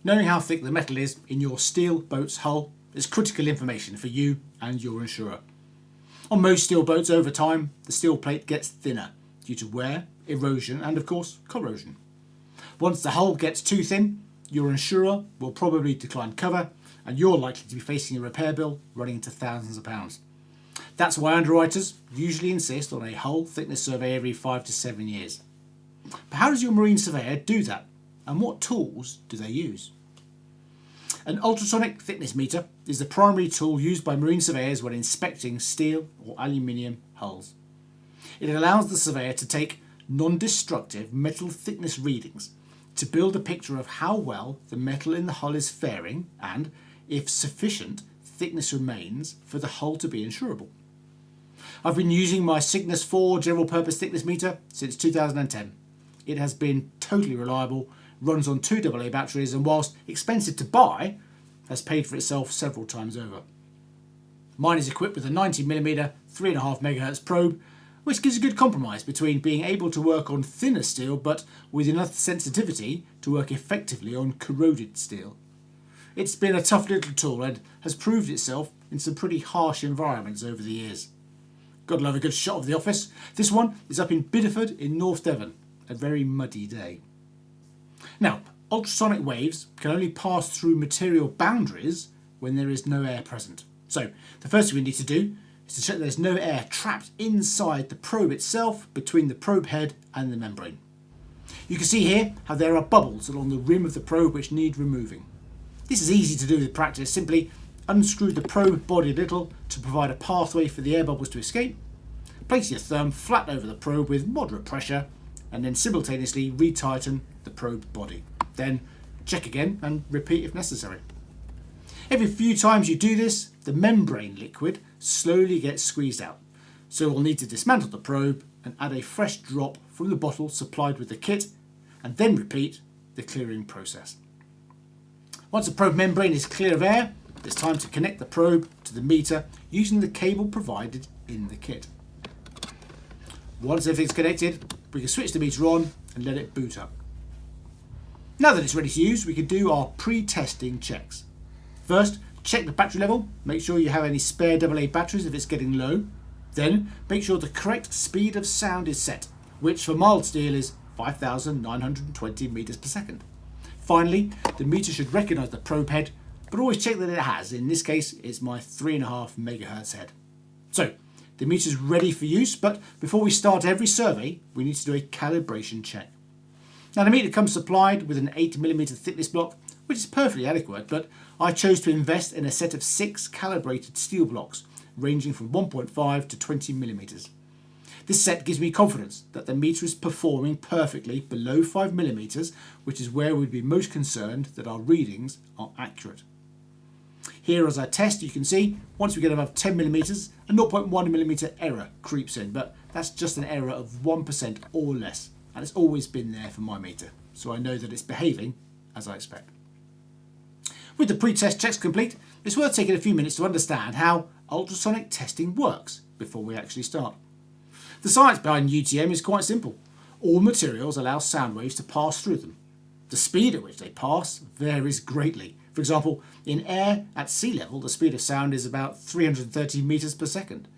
Knowing how thick the metal is in your steel boat's hull is critical information for you and your insurer. On most steel boats over time, the steel plate gets thinner due to wear, erosion and of course corrosion. Once the hull gets too thin, your insurer will probably decline cover and you're likely to be facing a repair bill running into thousands of pounds. That's why underwriters usually insist on a hull thickness survey every 5 to 7 years. But how does your marine surveyor do that? And what tools do they use? An ultrasonic thickness meter is the primary tool used by marine surveyors when inspecting steel or aluminium hulls. It allows the surveyor to take non-destructive metal thickness readings to build a picture of how well the metal in the hull is faring and, if sufficient, thickness remains for the hull to be insurable. I've been using my Cygnus 4 general purpose thickness meter since 2010. It has been totally reliable, runs on 2 AA batteries and whilst expensive to buy, has paid for itself several times over. Mine is equipped with a 90mm 3.5 MHz probe, which gives a good compromise between being able to work on thinner steel but with enough sensitivity to work effectively on corroded steel. It's been a tough little tool and has proved itself in some pretty harsh environments over the years. Gotta love a good shot of the office. This one is up in Bideford in North Devon, a very muddy day. Now, ultrasonic waves can only pass through material boundaries when there is no air present. So, the first thing we need to do is to check there's no air trapped inside the probe itself between the probe head and the membrane. You can see here how there are bubbles along the rim of the probe which need removing. This is easy to do with practice. Simply unscrew the probe body a little to provide a pathway for the air bubbles to escape. Place your thumb flat over the probe with moderate pressure and then simultaneously retighten the probe body. Then check again and repeat if necessary. Every few times you do this, the membrane liquid slowly gets squeezed out. So we'll need to dismantle the probe and add a fresh drop from the bottle supplied with the kit and then repeat the clearing process. Once the probe membrane is clear of air, it's time to connect the probe to the meter using the cable provided in the kit. Once everything's connected, we can switch the meter on and let it boot up. Now that it's ready to use, we can do our pre-testing checks. First, check the battery level, make sure you have any spare AA batteries if it's getting low. Then, make sure the correct speed of sound is set, which for mild steel is 5,920 meters per second. Finally, the meter should recognise the probe head, but always check that it has. In this case, it's my 3.5 MHz head. So, the meter is ready for use, but before we start every survey, we need to do a calibration check. Now, the meter comes supplied with an 8mm thickness block, which is perfectly adequate, but I chose to invest in a set of 6 calibrated steel blocks, ranging from 1.5 to 20mm. This set gives me confidence that the meter is performing perfectly below 5mm, which is where we'd be most concerned that our readings are accurate. Here as I test, you can see once we get above 10mm, a 0.1mm error creeps in, but that's just an error of 1% or less, and it's always been there for my meter, so I know that it's behaving as I expect. With the pre-test checks complete, it's worth taking a few minutes to understand how ultrasonic testing works before we actually start. The science behind UTM is quite simple. All materials allow sound waves to pass through them. The speed at which they pass varies greatly. For example, in air at sea level, the speed of sound is about 330 meters per second.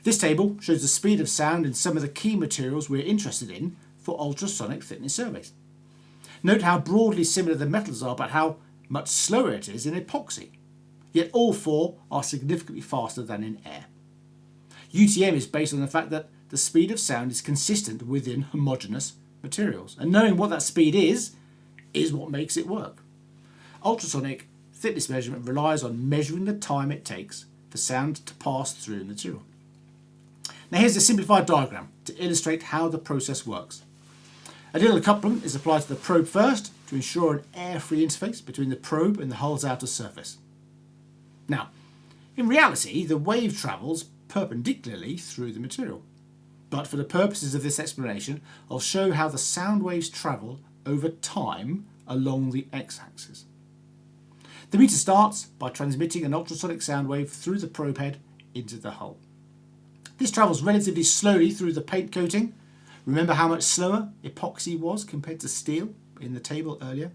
This table shows the speed of sound in some of the key materials we're interested in for ultrasonic thickness surveys. Note how broadly similar the metals are, but how much slower it is in epoxy. Yet all 4 are significantly faster than in air. UTM is based on the fact that the speed of sound is consistent within homogeneous materials, and knowing what that speed is what makes it work. Ultrasonic thickness measurement relies on measuring the time it takes for sound to pass through the material. Now here's a simplified diagram to illustrate how the process works. A little coupling is applied to the probe first to ensure an air-free interface between the probe and the hull's outer surface. Now, in reality, the wave travels perpendicularly through the material. But for the purposes of this explanation, I'll show how the sound waves travel over time along the x-axis. The meter starts by transmitting an ultrasonic sound wave through the probe head into the hull. This travels relatively slowly through the paint coating. Remember how much slower epoxy was compared to steel in the table earlier?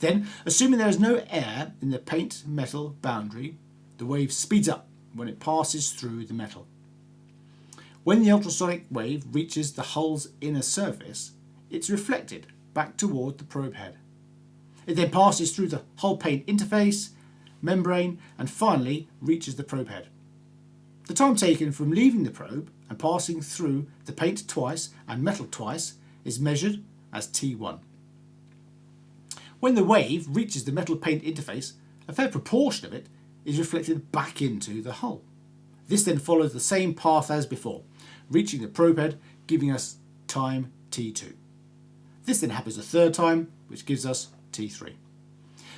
Then, assuming there is no air in the paint-metal boundary, the wave speeds up when it passes through the metal. When the ultrasonic wave reaches the hull's inner surface, it's reflected back toward the probe head. It then passes through the hull paint interface, membrane, and finally reaches the probe head. The time taken from leaving the probe and passing through the paint twice and metal twice is measured as T1. When the wave reaches the metal paint interface, a fair proportion of it is reflected back into the hull. This then follows the same path as before, reaching the probe head, giving us time T2. This then happens a third time, which gives us T3.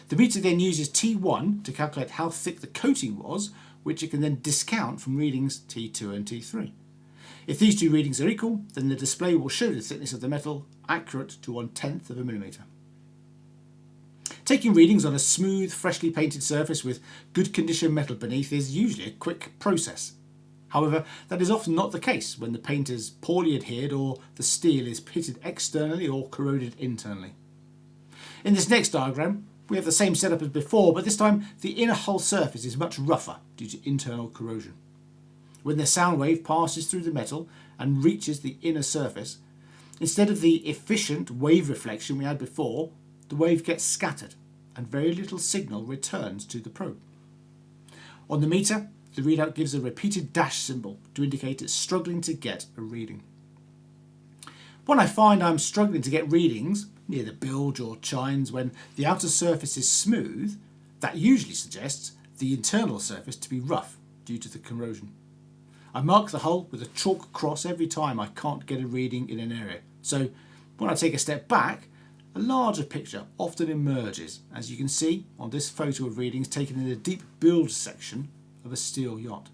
The meter then uses T1 to calculate how thick the coating was, which it can then discount from readings T2 and T3. If these two readings are equal, then the display will show the thickness of the metal accurate to 1/10 of a millimetre. Taking readings on a smooth, freshly painted surface with good condition metal beneath is usually a quick process. However, that is often not the case when the paint is poorly adhered or the steel is pitted externally or corroded internally. In this next diagram, we have the same setup as before, but this time the inner hull surface is much rougher due to internal corrosion. When the sound wave passes through the metal and reaches the inner surface, instead of the efficient wave reflection we had before, the wave gets scattered and very little signal returns to the probe. On the meter, the readout gives a repeated dash symbol to indicate it's struggling to get a reading. When I find I'm struggling to get readings near the bilge or chines when the outer surface is smooth, that usually suggests the internal surface to be rough due to the corrosion. I mark the hull with a chalk cross every time I can't get a reading in an area. So when I take a step back, a larger picture often emerges, as you can see on this photo of readings taken in the deep bilge section of a steel yacht.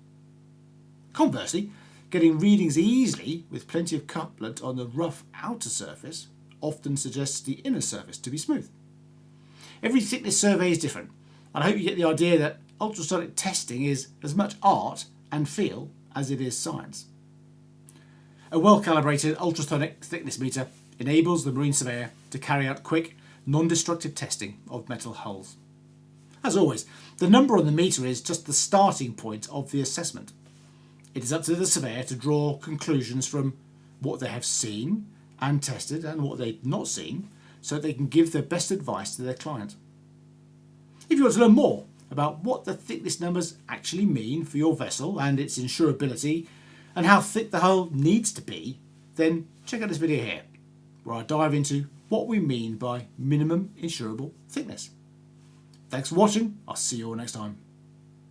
Conversely, getting readings easily with plenty of couplet on the rough outer surface often suggests the inner surface to be smooth. Every thickness survey is different, and I hope you get the idea that ultrasonic testing is as much art and feel as it is science. A well-calibrated ultrasonic thickness meter enables the marine surveyor to carry out quick, non-destructive testing of metal hulls. As always, the number on the meter is just the starting point of the assessment. It is up to the surveyor to draw conclusions from what they have seen and tested and what they've not seen, so they can give their best advice to their client. If you want to learn more about what the thickness numbers actually mean for your vessel and its insurability, and how thick the hull needs to be, then check out this video here, where I dive into what we mean by minimum insurable thickness. Thanks for watching. I'll see you all next time.